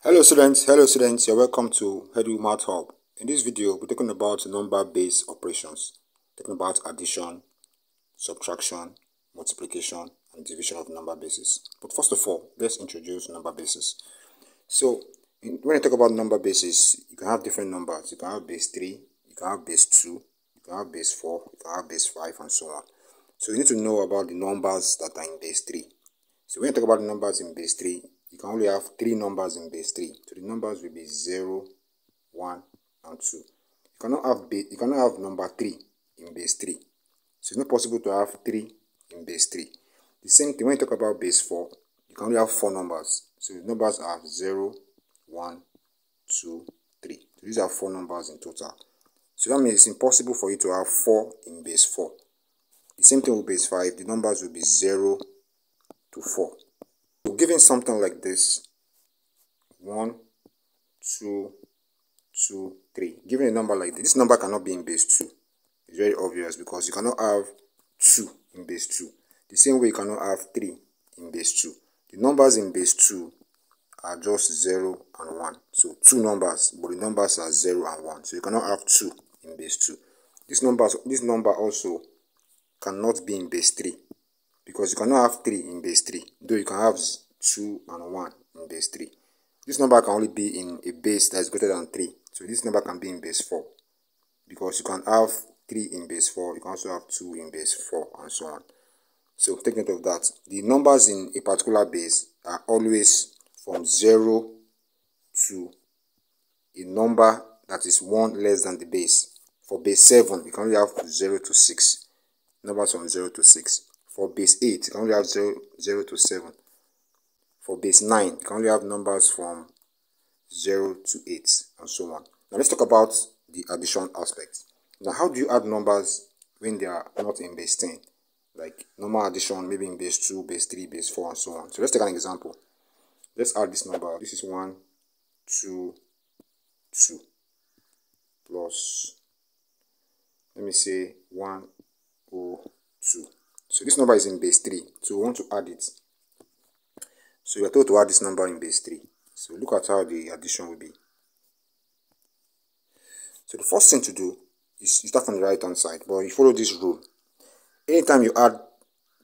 Hello students, you're welcome to JAMB Math Hub. In this video, we're talking about number-based operations, talking about addition, subtraction, multiplication, and division of number bases. But first of all, let's introduce number bases. So, when I talk about number bases, you can have different numbers. You can have base 3, you can have base 2, you can have base 4, you can have base 5, and so on. So, you need to know about the numbers that are in base 3. So, when you talk about the numbers in base 3, you can only have 3 numbers in base 3. So the numbers will be 0, 1, and 2. You cannot have number 3 in base 3. So it's not possible to have 3 in base 3. The same thing when you talk about base 4, you can only have 4 numbers. So the numbers are 0, 1, 2, 3. So these are 4 numbers in total. So that means it's impossible for you to have 4 in base 4. The same thing with base 5, the numbers will be 0 to 4. So given something like this, 1, 2, 2, 3. Given a number like this number cannot be in base 2. It's very obvious because you cannot have 2 in base 2. The same way you cannot have 3 in base 2. The numbers in base 2 are just 0 and 1. So 2 numbers, but the numbers are 0 and 1. So you cannot have 2 in base 2. This number also cannot be in base 3. Because you cannot have 3 in base 3, though you can have 2 and 1 in base 3. This number can only be in a base that is greater than 3. So this number can be in base 4. Because you can have 3 in base 4, you can also have 2 in base 4, and so on. So take note of that. The numbers in a particular base are always from 0 to a number that is 1 less than the base. For base 7, you can only have 0 to 6. Numbers from 0 to 6. For base 8, you can only have 0 to 7. For base 9, you can only have numbers from 0 to 8, and so on. Now let's talk about the addition aspect. Now how do you add numbers when they are not in base 10? Like normal addition, maybe in base 2, base 3, base 4, and so on. So let's take an example. Let's add this number. This is 1, 2, 2. Plus, let me say 1, 0, 2. So this number is in base 3, so we want to add it. So we are told to add this number in base 3. So look at how the addition will be. So the first thing to do is you start from the right hand side, but you follow this rule. Anytime you add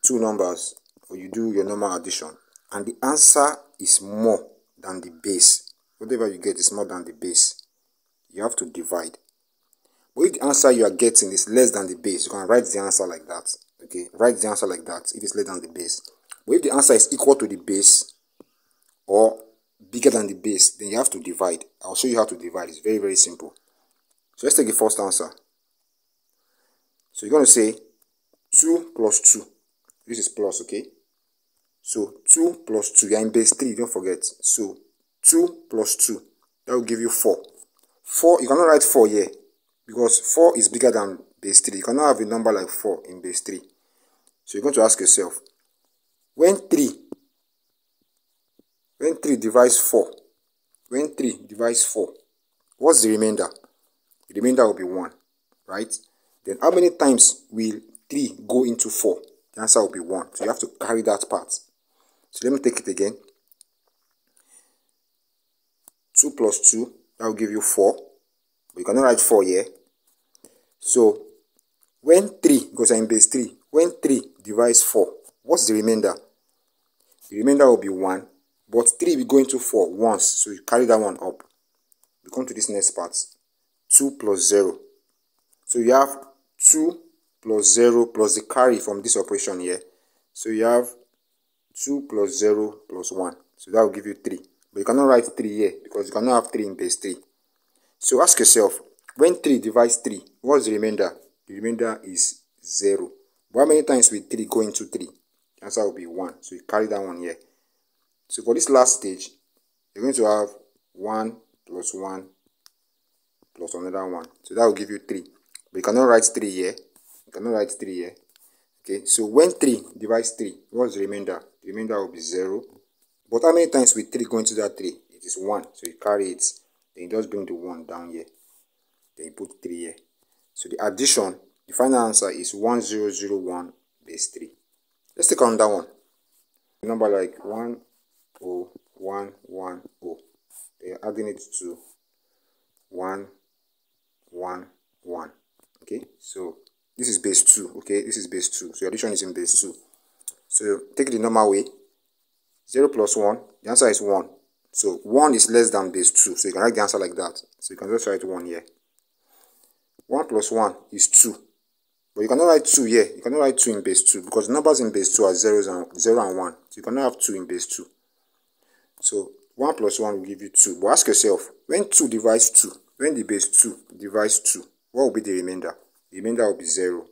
2 numbers, or you do your normal addition, and the answer is more than the base, whatever you get is more than the base, you have to divide. But if the answer you are getting is less than the base, you can write the answer like that. Okay, write the answer like that if it's less than the base. But if the answer is equal to the base or bigger than the base, then you have to divide. I'll show you how to divide. It's very, very simple. So let's take the first answer. So you're going to say 2 plus 2. This is plus, okay? So 2 plus 2. You're in base 3, don't forget. So 2 plus 2. That will give you 4. 4, you cannot write 4 here because 4 is bigger than base 3. You cannot have a number like 4 in base 3. So you're going to ask yourself, when 3 divides 4, what's the remainder? The remainder will be 1, right? Then how many times will 3 go into 4? The answer will be 1. So you have to carry that part. So let me take it again. 2 plus 2, that will give you 4. But you cannot write 4 here. So when 3, because I'm in base 3, when 3 divides 4, what's the remainder? The remainder will be 1, but 3 will go into 4 once, so you carry that one up. We come to this next part, 2 plus 0. So you have 2 plus 0 plus the carry from this operation here. So you have 2 plus 0 plus 1. So that will give you 3. But you cannot write 3 here because you cannot have 3 in base 3. So ask yourself, when 3 divides 3, what's the remainder? The remainder is 0. But how many times will 3 go into 3? The answer will be 1. So you carry that one here. So for this last stage, you're going to have 1 plus 1 plus another 1. So that will give you 3. But you cannot write 3 here. Okay, so when 3 divides 3, what's the remainder? The remainder will be 0. But how many times will 3 go into that 3? It is 1. So you carry it. Then you just bring the 1 down here. Then you put 3 here. So the addition, the final answer is 1001 base 3. Let's take another one. A number like 10110. Then adding it to 1, 1, 1. Okay, so this is base 2. Okay, this is base 2. So addition is in base 2. So take the normal way. 0 plus 1, the answer is 1. So 1 is less than base 2. So you can write the answer like that. So you can just write 1 here. 1 plus 1 is 2. But you cannot write 2 here. You cannot write 2 in base 2 because the numbers in base 2 are 0 and 1. So you cannot have 2 in base 2. So 1 plus 1 will give you 2. But ask yourself, when 2 divides 2, when the base 2 divides 2, what will be the remainder? The remainder will be 0.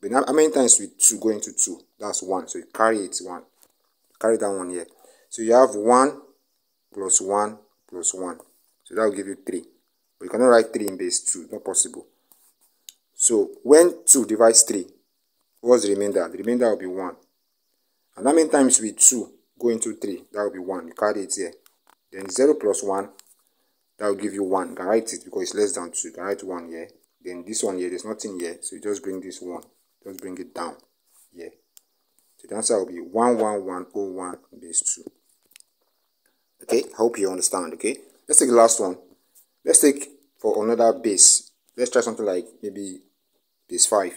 But now, how many times will 2 go into 2? That's 1. So you carry it 1. Carry that 1 here. So you have 1 plus 1 plus 1. So that will give you 3. But you cannot write 3 in base 2. Not possible. So when 2 divides 3, what's the remainder? The remainder will be 1. And how many times will 2 go into 3? That will be 1. You carry it here. Then 0 plus 1, that will give you 1. You can write it because it's less than 2. You can write 1 here. Then this one here, there's nothing here. So you just bring this 1. Just bring it down here. So the answer will be 11101 base 2. Okay, I hope you understand. Okay, let's take the last one. Let's take for another base. Let's try something like maybe base 5.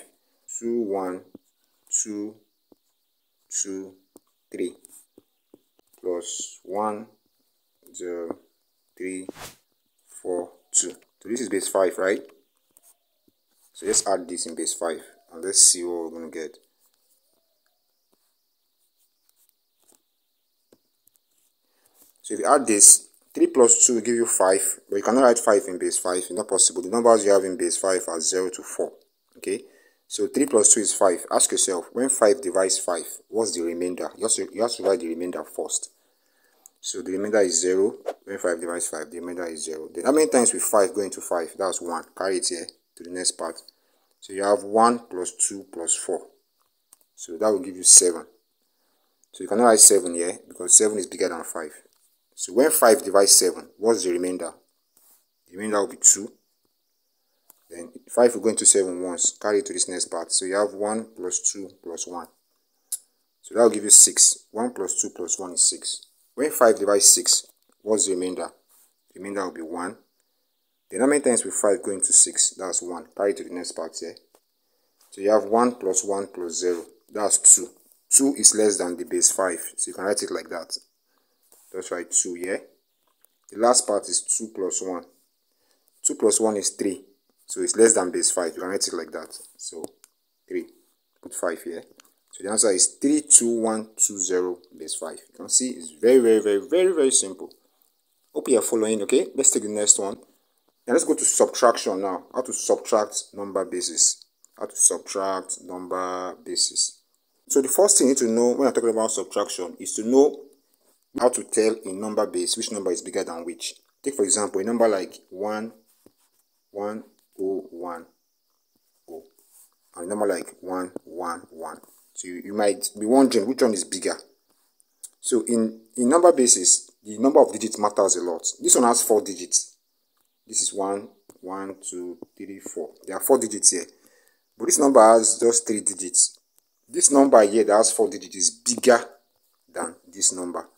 2, 1, 2, 2, 3 plus 1, 0, 3, 4, 2. So this is base 5, right? So let's add this in base 5 and let's see what we're going to get. So if you add this, 3 plus 2 will give you 5, but you cannot write 5 in base 5. It's not possible. The numbers you have in base 5 are 0 to 4. Okay, so 3 plus 2 is 5. Ask yourself, when 5 divides 5, what's the remainder? You have to write the remainder first. So the remainder is 0. When 5 divides 5, the remainder is 0. Then how many times will 5 go into 5? That's 1. Carry it here to the next part. So you have 1 plus 2 plus 4. So that will give you 7. So you cannot write 7 here because 7 is bigger than 5. So when 5 divides 7, what's the remainder? The remainder will be 2. Then 5 will go into 7 once. Carry it to this next part. So you have 1 plus 2 plus 1. So that will give you 6. 1 plus 2 plus 1 is 6. When 5 divides 6, what's the remainder? The remainder will be 1. Then how many times will 5 go into 6? That's 1. Carry it to the next part here. So you have 1 plus 1 plus 0. That's 2. 2 is less than the base 5. So you can write it like that. Just write 2 here. The last part is 2 plus 1. 2 plus 1 is 3. So it's less than base 5. You can write it like that. So 3. Put 5 here. So the answer is 32120 base 5. You can see it's very simple. Hope you are following. Okay, let's take the next one. Now let's go to subtraction now. How to subtract number bases. How to subtract number bases. So the first thing you need to know when you're talking about subtraction is to know how to tell a number base which number is bigger than which. Take for example a number like 1, 1, 0, 1, 0, and a number like 1, 1, 1. So you might be wondering which one is bigger. So in number bases, the number of digits matters a lot. This one has 4 digits. This is 1, 1, 2, 3, 4. There are 4 digits here. But this number has just 3 digits. This number here that has 4 digits is bigger than this number.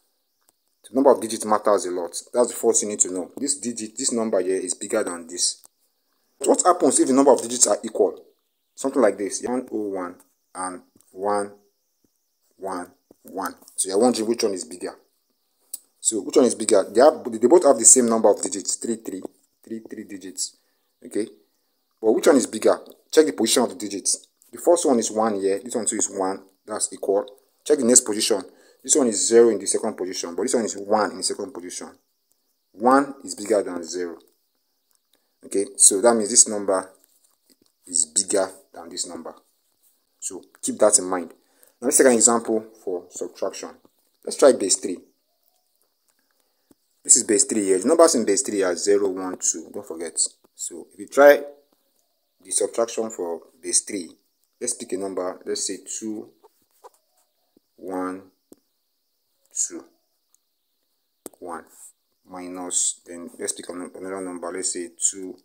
The number of digits matters a lot. That's the first thing you need to know. This number here is bigger than this. What happens if the number of digits are equal? Something like this. 101 and 111. So you're wondering which one is bigger. So which one is bigger? They both have the same number of digits. 3 digits. Okay. But which one is bigger? Check the position of the digits. The first one is 1 here. This one too is 1. That's equal. Check the next position. This one is 0 in the second position. But this one is 1 in the second position. 1 is bigger than 0. Okay. So that means this number is bigger than this number. So keep that in mind. Now let's take an example for subtraction. Let's try base 3. This is base 3 here. The numbers in base 3 are 0, 1, 2. Don't forget. So if you try the subtraction for base 3, let's pick a number. Let's say 2, 1, 2, 1. Minus, then let's pick another number. Let's say 2,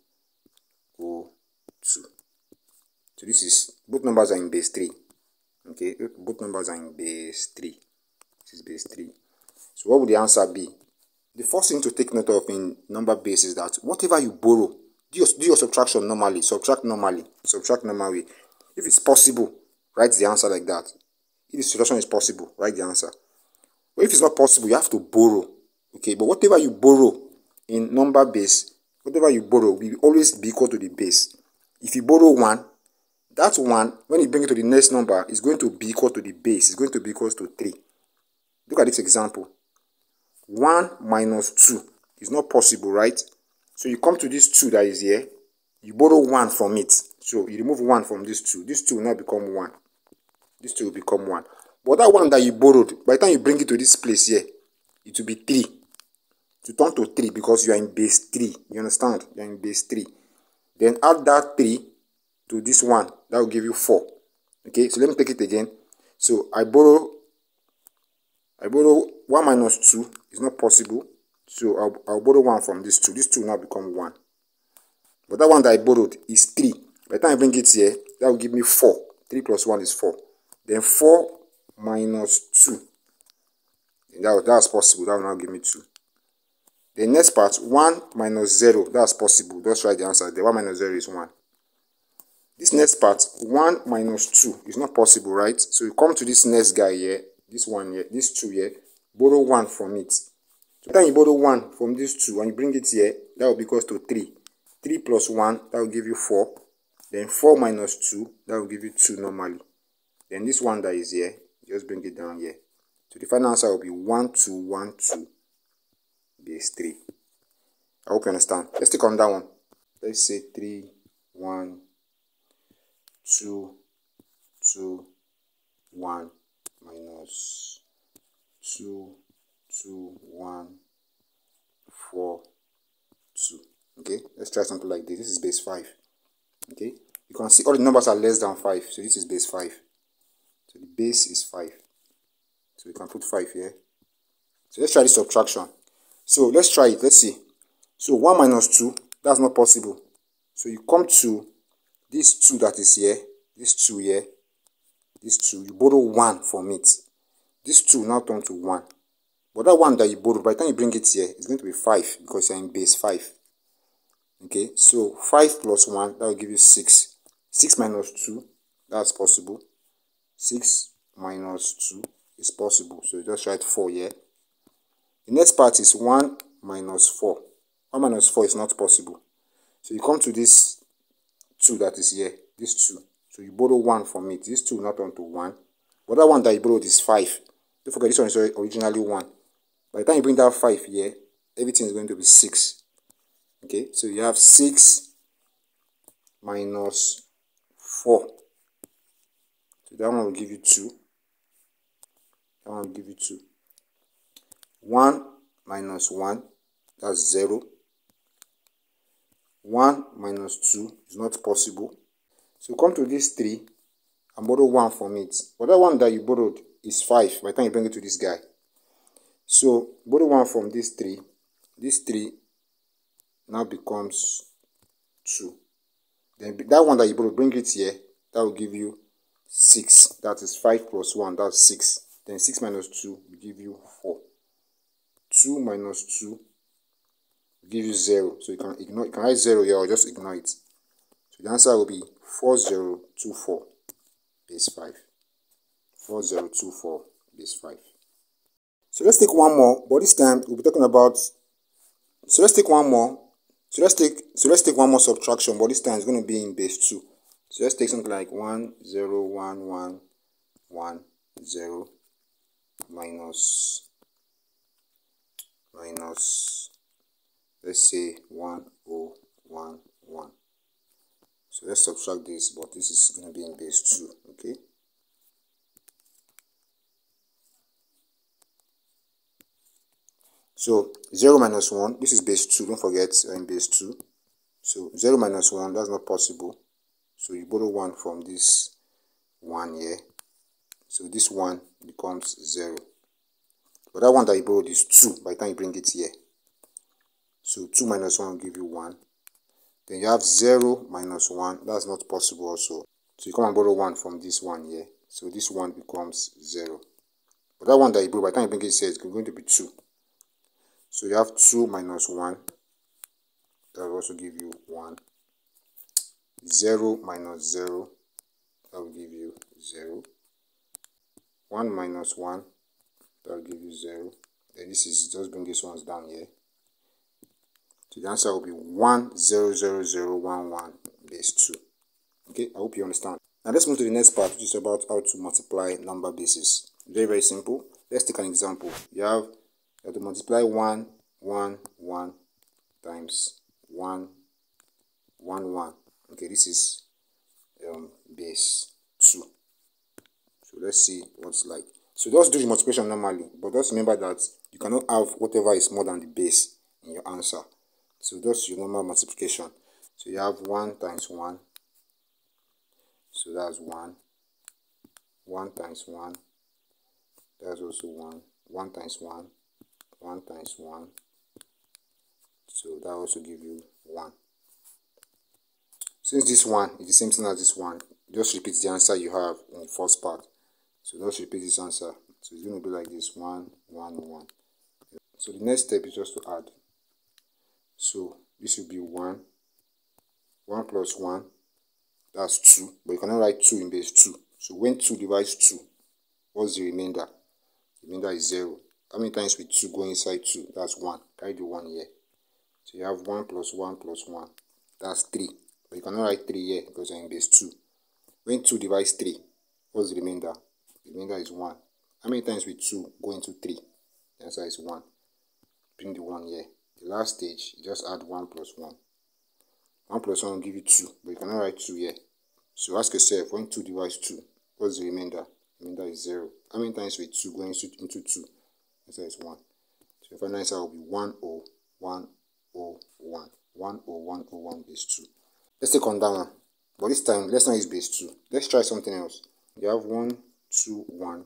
0, 2. So this is, both numbers are in base 3. Okay, both numbers are in base 3. This is base 3. So what would the answer be? the first thing to take note of in number base is that whatever you borrow, do your subtraction normally, subtract normally, subtract normally. If it's possible, write the answer like that. If the subtraction is possible, write the answer. But if it's not possible, you have to borrow. Okay, but whatever you borrow in number base, whatever you borrow will always be equal to the base. If you borrow 1, that 1, when you bring it to the next number, is going to be equal to the base. It's going to be equal to 3. Look at this example. 1 minus 2 is not possible, right? So you come to this 2 that is here, you borrow 1 from it. So you remove 1 from this 2. This 2 will now become 1. This 2 will become 1. But that 1 that you borrowed, by the time you bring it to this place here, it will be 3. To turn to 3 because you are in base 3. You understand? You are in base 3. Then add that 3 to this 1. That will give you 4. Okay, so let me take it again. So I borrow 1 minus 2 is not possible. So I'll borrow 1 from this 2. This 2 will now become 1. But that 1 that I borrowed is 3. By the time I bring it here, that will give me 4. 3 plus 1 is 4. Then 4 minus 2. That's possible. That will now give me 2. The next part, 1 minus 0. That's possible. Just write the answer there. 1 minus 0 is 1. This next part, 1 minus 2 is not possible, right? So you come to this next guy here, this one here, this 2 here, borrow 1 from it. So then you borrow 1 from this 2 and you bring it here, that will be equal to 3. 3 plus 1, that will give you 4. Then 4 minus 2, that will give you 2 normally. Then this one that is here, just bring it down here. So the final answer will be 1, 2, 1, 2, base 3. I hope you understand. Let's take on that one. Let's say 3, 1, 2, 2, 1, minus 2, 2, 1, 4, 2. Okay, let's try something like this. This is base 5. Okay, you can see all the numbers are less than 5. So this is base 5. So the base is 5. So we can put 5 here. So let's try this subtraction. So let's try it. Let's see. So 1 minus 2, that's not possible. So you come to this 2 that is here, this 2 here, this 2, you borrow 1 from it. This 2 now turn to 1. But that 1 that you borrowed, by the time you bring it here, it's going to be 5 because you're in base 5. Okay, so 5 plus 1, that will give you 6. 6 minus 2, that's possible. 6 minus 2 is possible. So you just write 4 here. The next part is 1 minus 4. 1 minus 4 is not possible. So you come to this 2 that is here, this 2. So you borrow 1 from it. This 2 will not turn to 1. But that 1 that you borrowed is 5. Don't forget this one is originally 1. By the time you bring that 5 here, everything is going to be 6. Okay, so you have 6 minus 4. So that one will give you 2. That one will give you 2. 1 minus 1, that's 0. 1 minus 2 is not possible. So come to this 3 and borrow 1 from it. But that one that you borrowed is 5 by the time you bring it to this guy. So borrow 1 from this 3. This 3 now becomes 2. Then that one that you borrowed, bring it here. That will give you 6. That is 5 plus 1, that's 6. Then 6 minus 2 will give you 4. 2 minus 2 will give you 0. So you can ignore, you can write 0 here or just ignore it. So the answer will be 4024 base 5. 4024 base 5. So let's take one more, but this time we'll be talking about, so let's take one more. So let's take one more subtraction, but this time it's going to be in base 2. So let's take something like 1 0 1 1 1 0 minus let's say 1 0 1 1. So let's subtract this, but this is going to be in base 2. Okay. So 0 minus 1, this is base 2, don't forget, we're in base 2. So 0 minus 1, that's not possible. So you borrow 1 from this 1 here. So this 1 becomes 0. But that one that you borrowed is 2 by the time you bring it here. So 2 minus 1 will give you 1. Then you have 0 minus 1, that's not possible also. So you come and borrow 1 from this 1 here. So this 1 becomes 0. But that one that you borrowed, by the time you bring it here, it's going to be 2. So you have 2 minus 1, that will also give you 1. 0 minus 0, that will give you 0. 1 minus 1, that will give you 0. Then this is, just bring these ones down here. So the answer will be 1,000,11 base 2. Okay, I hope you understand. Now let's move to the next part, which is about how to multiply number bases. Very, very simple. Let's take an example. You have to multiply 1, 1, 1 times 1, 1, 1. Okay, this is base 2. So let's see what's like. So just do the multiplication normally, but just remember that you cannot have whatever is more than the base in your answer. So just your normal multiplication. So you have 1 times 1. So that's 1. 1 times 1. That's also 1. 1 times 1. 1 times 1. So that also give you 1. Since this one is the same thing as this one, just repeat the answer you have in the first part. So just repeat this answer. So it's going to be like this: 1, 1, 1. So the next step is just to add. So this will be 1. 1 plus 1, that's 2. But you cannot write 2 in base 2. So when 2 divides 2, what's the remainder? The remainder is 0. How many times will 2 go inside 2? That's 1. Carry the 1 here. So you have 1 plus 1 plus 1. That's 3. But you cannot write 3 here because you're in base 2. When 2 divides 3, what's the remainder? The remainder is 1. How many times will 2 go into 3? The answer is 1. Bring the 1 here. The last stage, you just add 1 plus 1. 1 plus 1 will give you 2, but you cannot write 2 here. So ask yourself, when 2 divides 2, what's the remainder? The remainder is 0. How many times will 2 go into 2? The answer is 1. So the final answer will be 1,0,1,0,1. 1,0,1,0,1 base 2. Let's take on that one. But this time, let's not use base 2. Let's try something else. You have 1, 2, 1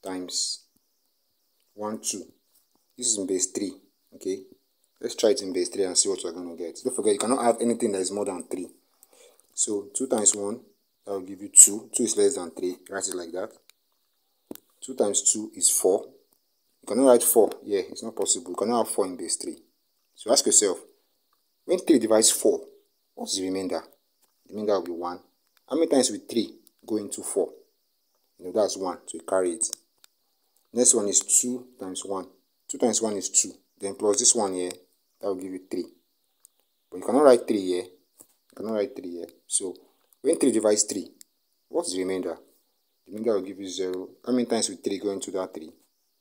times 1, 2. This is in base 3. Okay? Let's try it in base 3 and see what we're going to get. Don't forget, you cannot have anything that is more than 3. So 2 times 1, that will give you 2. 2 is less than 3. Write it like that. 2 times 2 is 4. You cannot write 4. Yeah, it's not possible. You cannot have 4 in base 3. So ask yourself, when 3 divides 4, what's the remainder? The remainder will be 1. How many times will 3 go into 4? You know, that's 1. So you carry it. Next one is 2 times 1. 2 times 1 is 2. Then plus this one here, that will give you 3. But you cannot write 3 here. You cannot write 3 here. So when 3 divides 3, what's the remainder? The remainder will give you 0. How many times will 3 go into that 3?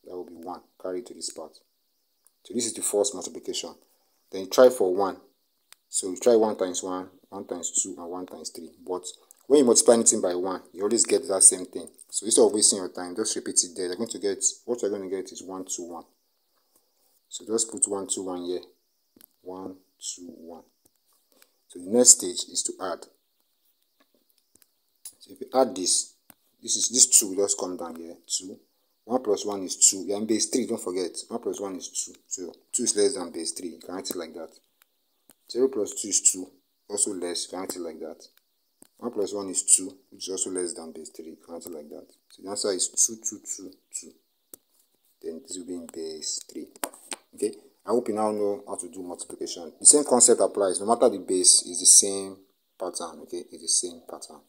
That will be 1. Carry it to this part. So this is the first multiplication. Then you try for 1. So you try 1 times 1, 1 times 2, and 1 times 3. But when you multiply anything by 1, you always get that same thing. So instead of wasting your time, just repeat it there. You're going to get, what you're going to get is 1, 2, 1. So just put 1, 2, 1 here. 1, 2, 1. So the next stage is to add. So if you add this, this 2 will just come down here. 2. 1 plus 1 is 2. You're in base 3, don't forget. 1 plus 1 is 2. So 2 is less than base 3. You can write it like that. 0 plus 2 is 2. Also less. You can write it like that. 1 plus 1 is 2, which is also less than base 3. You can write it like that. So the answer is 2, 2, 2, 2. Then this will be in base 3. Okay? I hope you now know how to do multiplication. The same concept applies. No matter the base, it's the same pattern. Okay? It's the same pattern.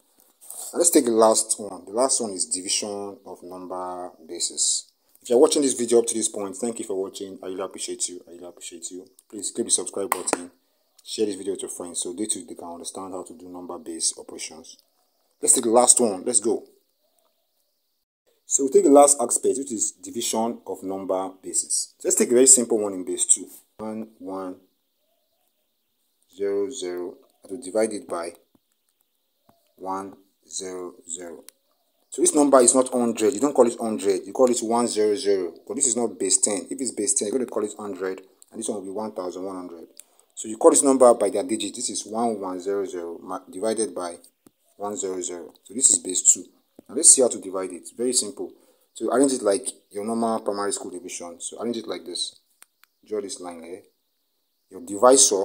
Now let's take the last one. The last one is division of number bases. If you're watching this video up to this point, thank you for watching. I really appreciate you. I really appreciate you. Please click the subscribe button. Share this video with your friends so they too can understand how to do number-based operations. Let's take the last one. Let's go. So we'll take the last aspect, which is division of number bases. So let's take a very simple one in base 2. 1, 1, 0, 0. I will divide it by 1, 0, 0. So this number is not 100. You don't call it 100. You call it 100. But this is not base 10. If it's base 10, you're going to call it 100. And this one will be 1100. So you call this number by their digit. This is 1100 divided by 100. So this is base 2. Now let's see how to divide it. It's very simple. So arrange it like your normal primary school division. So arrange it like this. Draw this line here. Your divisor,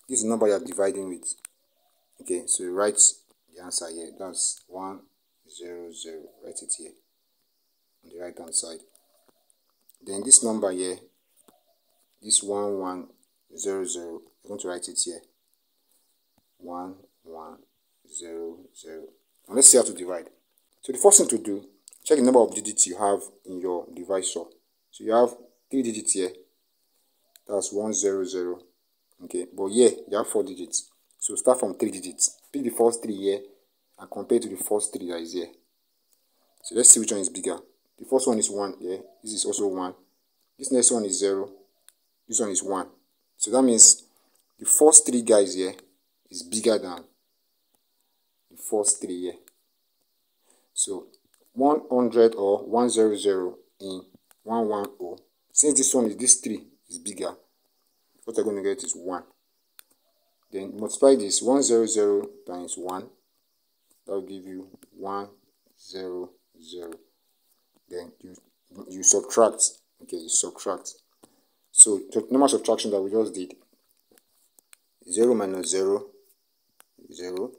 this is the number you're dividing with. Okay, so you write the answer here. That's 100. Write it here on the right hand side. Then this number here, this 1 1 0 0. I'm going to write it here. 1 1 0 0. Now let's see how to divide. So the first thing to do, check the number of digits you have in your divisor. So you have 3 digits here. That's 1 0 0. Okay, but here you have 4 digits. So start from 3 digits. Pick the first 3 here and compare to the first 3 that is here. So let's see which one is bigger. The first one is 1 here. This is also 1. This next one is 0. This one is 1. So that means the first 3 guys here is bigger than the first 3 here. So 100 or 100 in 110. Since this 3 is bigger, what I'm going to get is 1. Then multiply this 100 times 1. That will give you 100. Then you subtract. Okay, you subtract. So the normal subtraction that we just did, 0 minus 0, 0,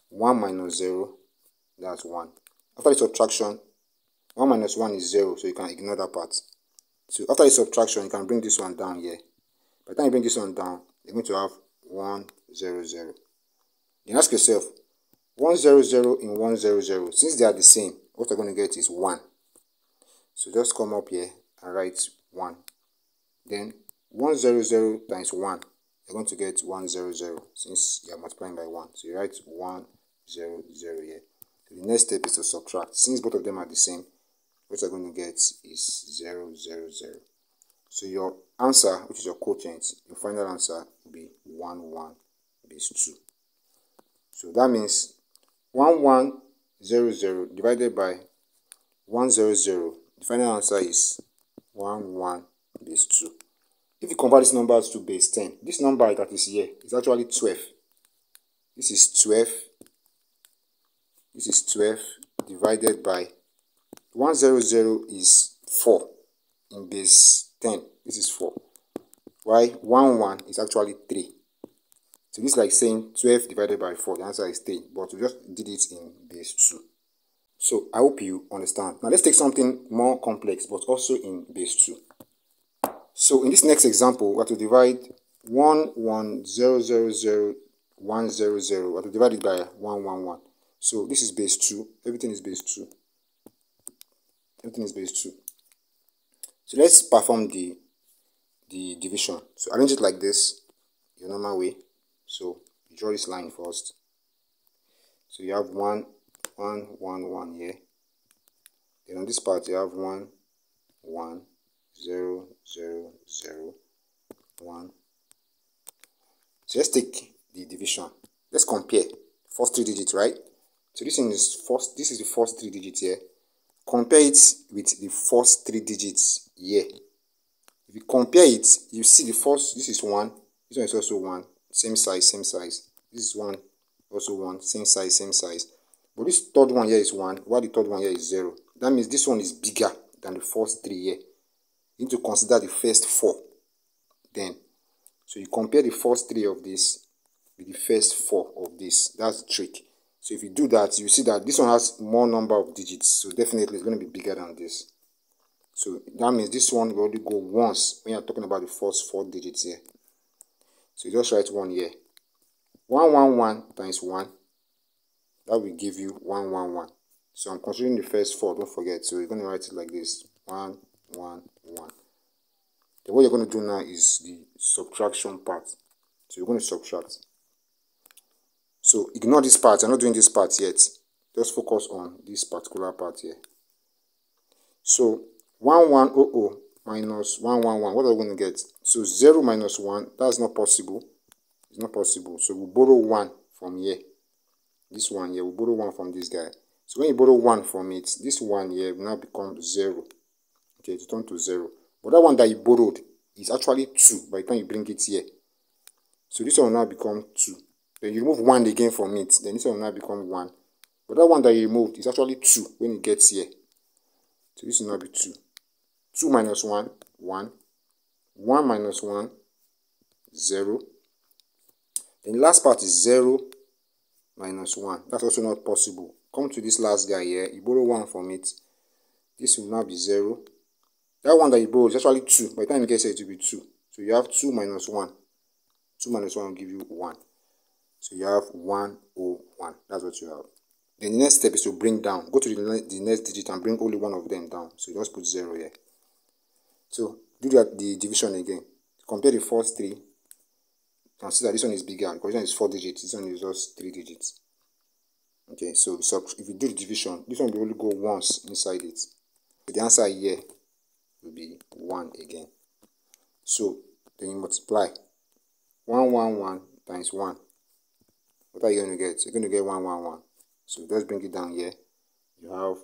1 minus 0, that's 1. After the subtraction, 1 minus 1 is 0, so you can ignore that part. So after the subtraction, you can bring this one down here. By the time you bring this one down, you're going to have 1 0 0. Then ask yourself, 1 0 0 in 1 0 0, since they are the same, what you're going to get is 1. So just come up here and write 1. Then 1 0 0 times 1, you're going to get 1 0 0 since you are multiplying by 1. So you write 1 0 0 here. So the next step is to subtract. Since both of them are the same, what you're going to get is 0 0 0. So your answer, which is your quotient, your final answer will be 1 1 base 2. So that means 1 1 0 0 divided by 1 0 0. The final answer is 1 1 base 2. If you convert these numbers to base 10, this number that is here is actually 12. This is 12. This is 12 divided by 1 0 0 is 4 in base 10. This is 4. Why 1 1 is actually 3. So this is like saying 12 divided by 4. The answer is 3. But we just did it in base 2. So I hope you understand. Now let's take something more complex but also in base 2. So in this next example, we have to divide 1 1 0 0 0 1 0 0. We have to divide it by 1 1 1. So this is base 2. Everything is base 2. Everything is base 2. So let's perform the division. So arrange it like this, your normal way. So you draw this line first. So you have 1 1 1 1 here. Then on this part you have 1 1 0 0 0 1. So let's take the division. Let's compare first 3 digits, right? So this is the first 3 digits here. Compare it with the first 3 digits here. If you compare it, you see the first, this is 1, this one is also 1, same size, same size. This is 1, also 1, same size, same size. But this third one here is 1, while the third one here is 0. That means this one is bigger than the first 3 here. You need to consider the first 4 then. So you compare the first 3 of this with the first 4 of this. That's the trick. So if you do that, you see that this one has more number of digits. So definitely it's going to be bigger than this. So that means this one will only go once when you're talking about the first 4 digits here. So you just write 1 here. 1 1 1 times 1. That will give you 1 1 1. So I'm considering the first 4, don't forget. So you're going to write it like this. 1 1 1. Then what you're going to do now is the subtraction part. So you're going to subtract. So ignore this part. I'm not doing this part yet. Just focus on this particular part here. So 1 1 0 0 minus 1 1 1. What are we going to get? So 0 minus 1. That's not possible. It's not possible. So we'll borrow 1 from here. This one here. We'll borrow 1 from this guy. So when you borrow 1 from it, this one here will now become 0. Okay, to turn to 0. But that one that you borrowed is actually 2 by the time you bring it here. So this one will now become 2. Then you remove 1 again from it. Then this one will now become 1. But that one that you removed is actually 2 when it gets here. So this will now be 2. 2 minus 1, 1. 1 minus 1, 0. Then the last part is 0 minus 1. That's also not possible. Come to this last guy here. You borrow 1 from it. This will now be 0. That one that you borrowed is actually 2. By the time you get here, it will be 2. So So you have 2 minus 1. 2 minus 1 will give you 1. So you have 101. That's what you have. Then the next step is to bring down. Go to the next digit and bring only one of them down. So you just put 0 here. So do the division again. Compare the first 3. You can see that this one is bigger because this one is 4 digits. This one is just 3 digits. Okay, so if you do the division, this one will only go once inside it. So the answer here will be 1 again. So then you multiply 111 times 1. What are you going to get? You're going to get 111. So let's bring it down here. You have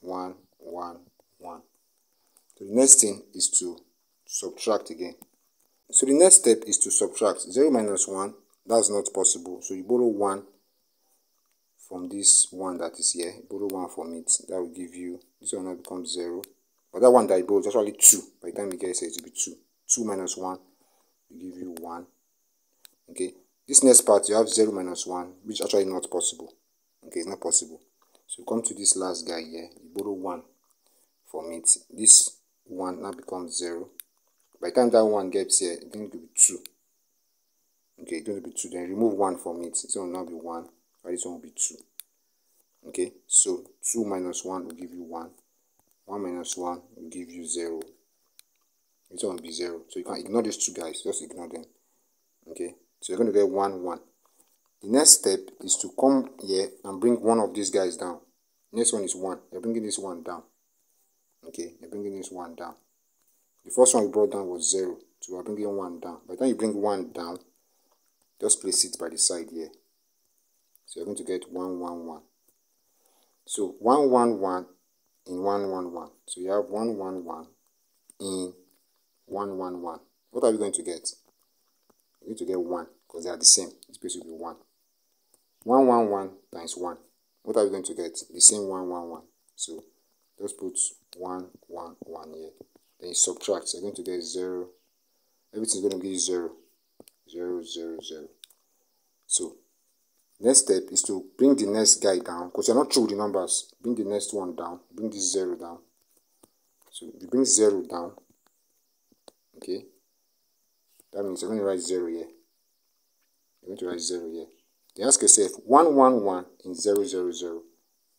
111. So the next thing is to subtract again. So the next step is to subtract 0 minus 1. That's not possible. So you borrow 1 from this 1 that is here. Borrow 1 from it. That will give you, this one now becomes 0. But that one that you borrow is actually 2. By the time you get here, it will be 2. 2 minus 1 will give you 1. Okay. This next part, you have 0 minus 1, which is actually not possible. Okay, it's not possible. So you come to this last guy here. You borrow 1 from it. This 1 now becomes 0. By the time that 1 gets here, it's going to be 2. Okay, it's going to be 2. Then remove 1 from it. This one will now be 1. And this one will be 2. Okay, so 2 minus 1 will give you 1. 1 minus 1 will give you 0. This one will be 0. So you can ignore these two guys. Just ignore them. Okay, so you're going to get 1, 1. The next step is to come here and bring one of these guys down. Next one is 1. You're bringing this one down. Okay, you're bringing this one down. The first one we brought down was 0. So we're bringing 1 down. By the time you bring 1 down, just place it by the side here. So you're going to get 1, 1, 1. So 1, 1, 1 in 1, 1, 1. So you have 1, 1, 1 in 1, 1, 1. What are we going to get? We're going to get 1 because they are the same. This place will be 1. 1, 1, 1 times 1. What are we going to get? The same 1, 1, 1. So just put 1, 1, 1 here. Then you subtract. So you're going to get 0. Everything is going to give you 0. 0, 0, 0. So next step is to bring the next guy down because you're not through with the numbers. Bring the next one down. Bring this 0 down. So if you bring 0 down, okay, that means you're going to write 0 here. You're going to write 0 here. Then ask yourself 1, 1, 1 in 0, 0, 0.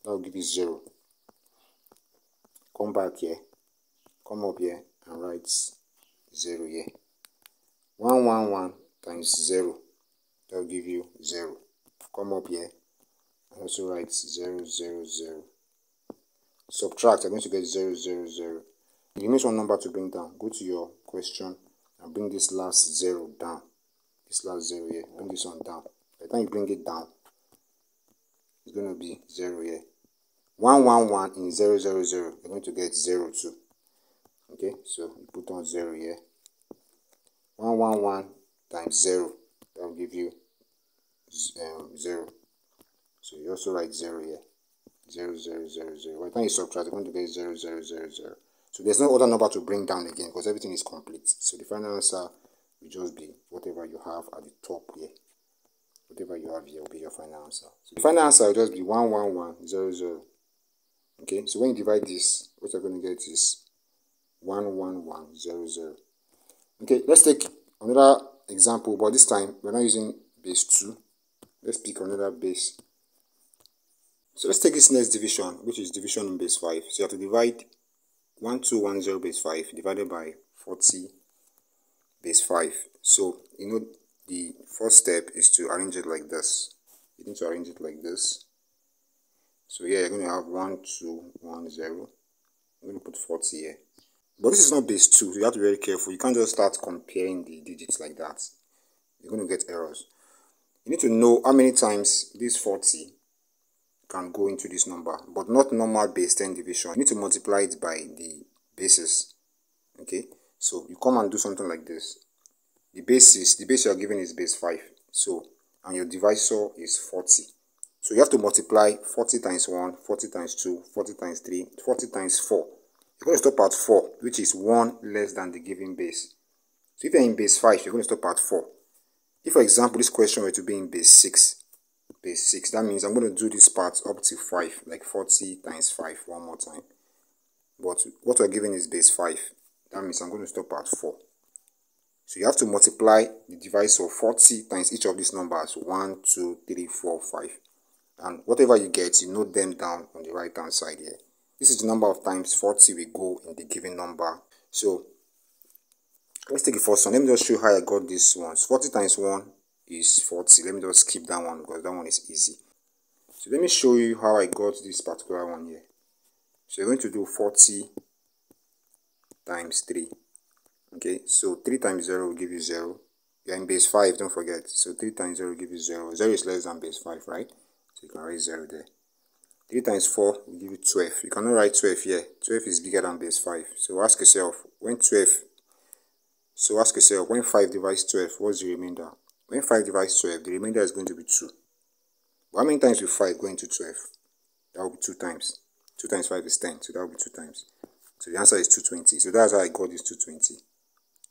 That will give you 0. Come back here. Come up here and write 0 here. 1, 1, 1 times 0. That will give you 0. Come up here and also write 0, 0, 0. Subtract. You're going to get 0, 0, 0. If you miss one number to bring down, go to your question and bring this last 0 down. This last 0 here. Bring this one down. By the time you bring it down, it's going to be 0 here. 1, 1, 1 in 0, 0, 0. You're going to get 0 2. Okay, so you put on 0 here. 1, 1, 1 times 0. That will give you 0. So you also write 0 here. 0, 0, 0, 0. By the time you subtract, you're going to get 0, 0, 0, 0. So there's no other number to bring down again because everything is complete. So the final answer will just be whatever you have at the top here. Whatever you have here will be your final answer. So the final answer will just be 1, 1, 1, 0, 0. Okay, so when you divide this, what you're going to get is 1, 1, 1, 0, 0. Okay, let's take another example, but this time we're not using base 2. Let's pick another base. So let's take this next division, which is division in base 5. So you have to divide 1210 base 5 divided by 40 base 5. So, you know, the first step is to arrange it like this. You need to arrange it like this. So here you're going to have 1210. I'm going to put 40 here. But this is not base 2, so you have to be very careful. You can't just start comparing the digits like that. You're going to get errors. You need to know how many times this 40 can go into this number, but not normal base 10 division. You need to multiply it by the bases. Okay, so you come and do something like this. The base you are given is base 5. So, and your divisor is 40. So you have to multiply 40 times 1, 40 times 2, 40 times 3, 40 times 4. You're going to stop at 4, which is 1 less than the given base. So if you're in base 5, you're going to stop at 4. If, for example, this question were to be in base 6, that means I'm going to do this part up to 5, like 40 times 5 one more time. But what we're given is base 5. That means I'm going to stop at 4. So you have to multiply the divisor 40 times each of these numbers, 1, 2, 3, 4, 5. And whatever you get, you note them down on the right hand side here. This is the number of times 40 will go in the given number. So let's take the first one. Let me just show you how I got these ones. 40 times 1 is 40. Let me just skip that one because that one is easy. So let me show you how I got this particular one here. So you're going to do 40 times 3. Okay, so 3 times 0 will give you 0. You're in base 5, don't forget. So 3 times 0 will give you 0. 0 is less than base 5, right? So you can write 0 there. 3 times 4 will give you 12. You cannot write 12 here. 12 is bigger than base 5. So ask yourself, when 5 divides 12, what's the remainder? When 5 divides 12, the remainder is going to be 2. But how many times will 5 go into 12? That will be 2 times. 2 times 5 is 10, so that will be 2 times. So the answer is 220. So that's how I got this 220.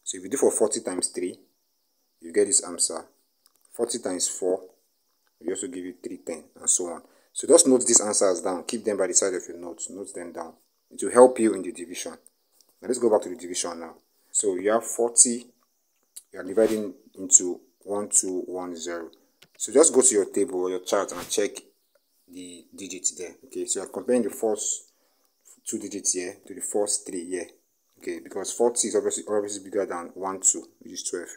So if you do for 40 times 3, you get this answer. 40 times 4 will also give you 310, and so on. So just note these answers down. Keep them by the side of your notes. Note them down. It will help you in the division. Now let's go back to the division now. So you have 40. You are dividing into 1, 2, 1, 0. So just go to your table or your chart and check the digits there. Okay, so you are comparing the first 2 digits here to the first 3 here. Okay, because 40 is obviously bigger than 1, 2, which is 12.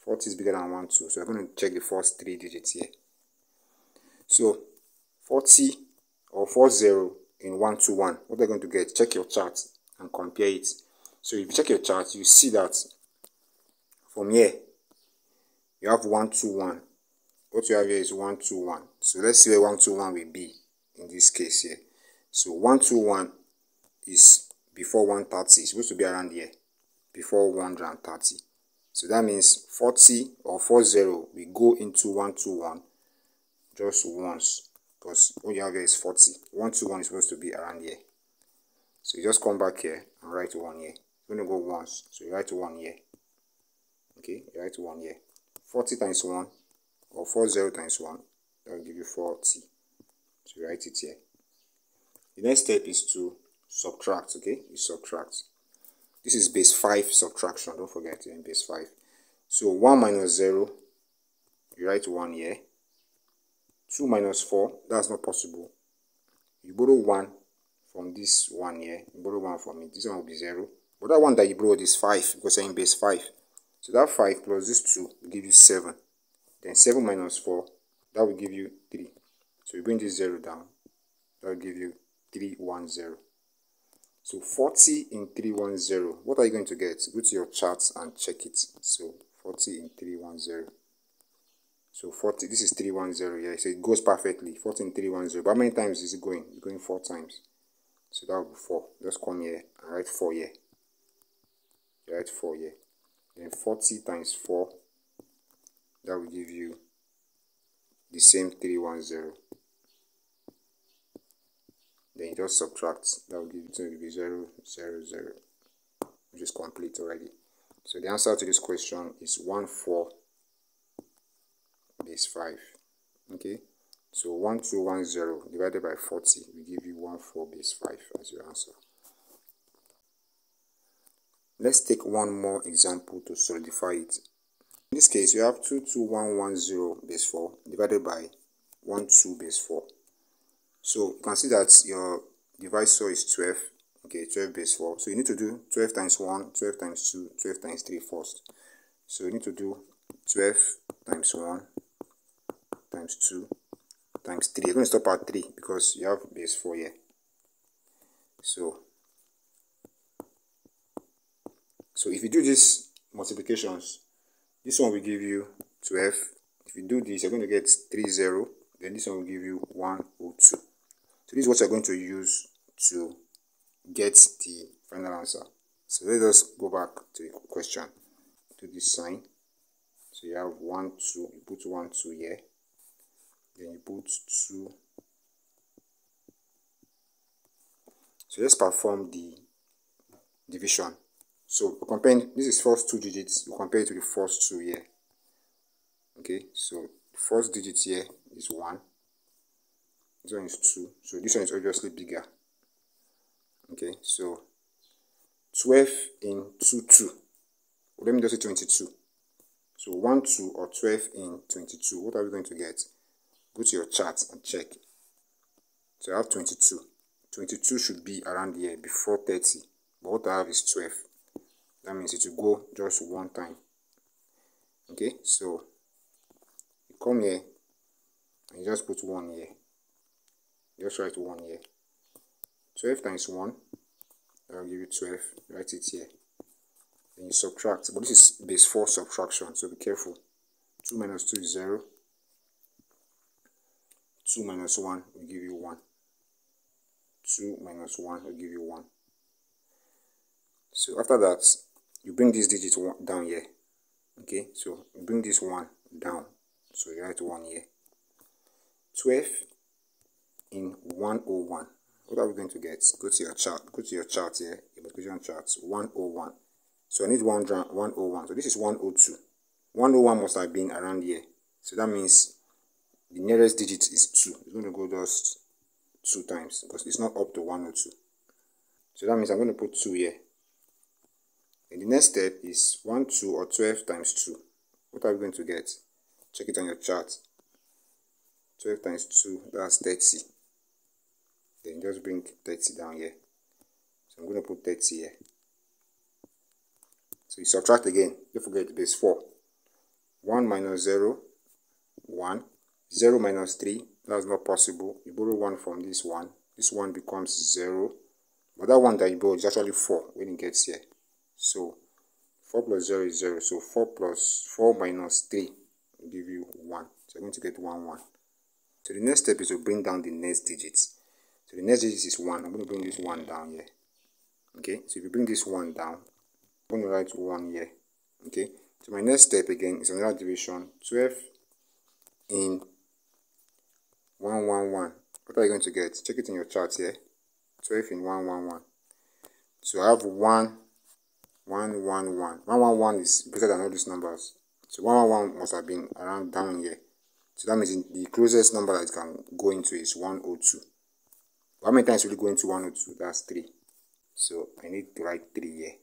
40 is bigger than 1, 2. So we're going to check the first 3 digits here. So 40 or 40 in 1, 2, 1. What are you going to get? Check your chart and compare it. So if you check your chart, you see that from here, you have 1, 2, 1. What you have here is 1, 2, 1. So let's see where 1, 2, 1 will be in this case here. So 1, 2, 1 is before 130. It's supposed to be around here, before 130. So that means 40 or 40 will go into 1, 2, 1 just once, because what you have here is 40. 1, 2, 1 is supposed to be around here. So you just come back here and write 1 here. You're going to go once, so you write 1 here. Okay, you write 1 here. 40 times 1 or 40 times 1, that will give you 40. So you write it here. The next step is to subtract. Okay, you subtract. This is base 5 subtraction. Don't forget, you're in base 5. So 1 minus 0, you write 1 here. 2 minus 4, that's not possible. You borrow 1 from this 1 here. You borrow 1 from it. This one will be 0. But that one that you borrowed is 5 because you're in base 5. So that 5 plus this 2 will give you 7. Then 7 minus 4, that will give you 3. So you bring this 0 down. That will give you 310. So 40 in 310. What are you going to get? Go to your charts and check it. So 40 in 310. So 40, this is 310 here. So it goes perfectly. 40 in 310. But how many times is it going? It's going 4 times. So that will be 4. Just come here and write 4 here. You write 4 here. Then 40 times 4, that will give you the same 310. Then you just subtract. That will give you 0, 0, 0, which is complete already. So the answer to this question is 14 base 5. Okay, so 1210 divided by 40 will give you 14 base 5 as your answer. Let's take one more example to solidify it. In this case, you have 22110 base 4 divided by 12 base 4. So you can see that your divisor is 12. Okay, 12 base 4. So you need to do 12 times 1, 12 times 2, 12 times 3 first. So you need to do 12 times 1 times 2 times 3. You're going to stop at 3 because you have base 4 here. So if you do these multiplications, this one will give you 12. If you do this, you're going to get 30. Then this one will give you 102. So this is what you're going to use to get the final answer. So let us go back to the question. Do this sign. So you have 1, 2. You put 1, 2 here. Then you put 2. So let's perform the division. So comparing, this is first 2 digits. You compare it to the first 2 here. Okay, so the first digit here is 1. This one is 2. So this one is obviously bigger. Okay, so 12 in 2, 2. Well, let me just say 22. So 1, 2 or 12 in 22. What are we going to get? Go to your chart and check. So I have 22. 22 should be around here before 30. But what I have is 12. That means it will go just one time. Okay, so you come here and you just put 1 here. Just write 1 here. 12 times 1, that will give you 12. Write it here. Then you subtract. But this is base 4 subtraction, so be careful. 2 minus 2 is 0. 2 minus 1 will give you 1. 2 minus 1 will give you 1. So after that, you bring this digit down here. Okay, so you bring this 1 down. So you write 1 here. 12 in 101. What are we going to get? Go to your chart. Go to your chart here. Your multiplication chart. 101. So I need 101. So this is 102. 101 must have been around here. So that means the nearest digit is 2. It's going to go just 2 times because it's not up to 102. So that means I'm going to put 2 here. And the next step is 1, 2 or 12 times 2. What are we going to get? Check it on your chart. 12 times 2, that's 30. Then just bring 30 down here. So I'm going to put 30 here. So you subtract again. Don't forget base 4. 1 minus 0, 1. 0 minus 3, that's not possible. You borrow 1 from this one. This one becomes 0. But that one that you borrowed is actually 4 when it gets here. So 4 plus 0 is 0. So 4 minus 3 will give you 1. So you're going to get 1, 1. So the next step is to bring down the next digits. So the next digit is 1. I'm going to bring this 1 down here. Okay, so if you bring this 1 down, I'm going to write 1 here. Okay, so my next step again is another division. 12 in 111. What are you going to get? Check it in your chart here. 12 in 111. So I have 1, 1, 1, 1. 111 is better than all these numbers. So 111 must have been around down here. So that means the closest number that it can go into is 102. How many times will it go into 102? That's 3. So I need to write 3 here.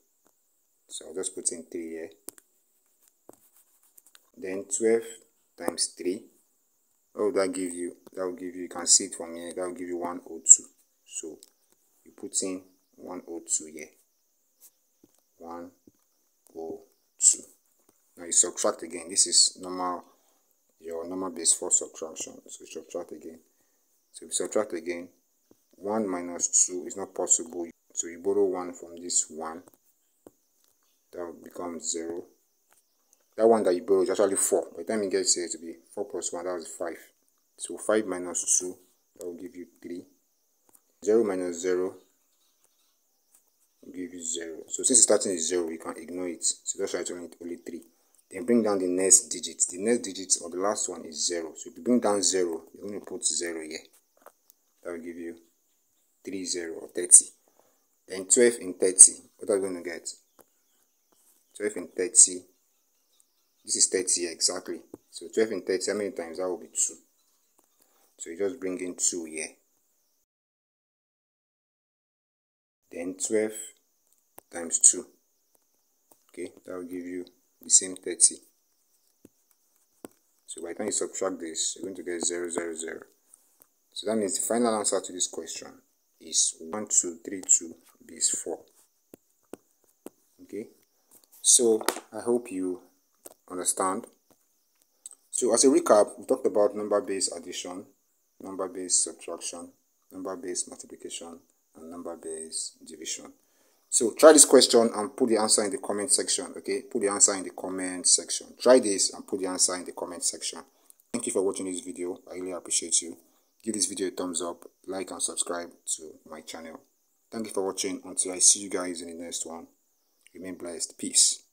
So I'll just put in 3 here. Then 12 times 3. What will that give you? That will give you, you can see it from here, that will give you 102. So you put in 102 here. 102. Now you subtract again. This is your normal base 4 subtraction. So you subtract again. So if you subtract again, 1 minus 2 is not possible. So you borrow 1 from this 1. That will become 0. That one that you borrow is actually 4. By the time it gets here, it will be 4 plus 1, that was 5. So 5 minus 2, that will give you 3. 0 minus 0 will give you 0. So since it's starting with 0, you can ignore it. So just write only 3. Then bring down the next digit. The next digit or the last one is 0. So if you bring down 0, you're going to put 0 here. That will give you 30 or 30. Then 12 in 30. What are we going to get? 12 in 30. This is 30 here exactly. So 12 in 30, how many times? That will be 2. So you just bring in 2 here. Then 12 times 2. Okay, that will give you the same 30. So by the time you subtract this, you're going to get 0, 0, 0. So that means the final answer to this question is 1232 base 4. Okay, so I hope you understand. So as a recap, we talked about number-based addition, number-based subtraction, number-based multiplication, and number-based division. So try this question and put the answer in the comment section. Okay, put the answer in the comment section. Try this and put the answer in the comment section. Thank you for watching this video. I really appreciate you. Give this video a thumbs up, like and subscribe to my channel. Thank you for watching. Until I see you guys in the next one, remain blessed. Peace.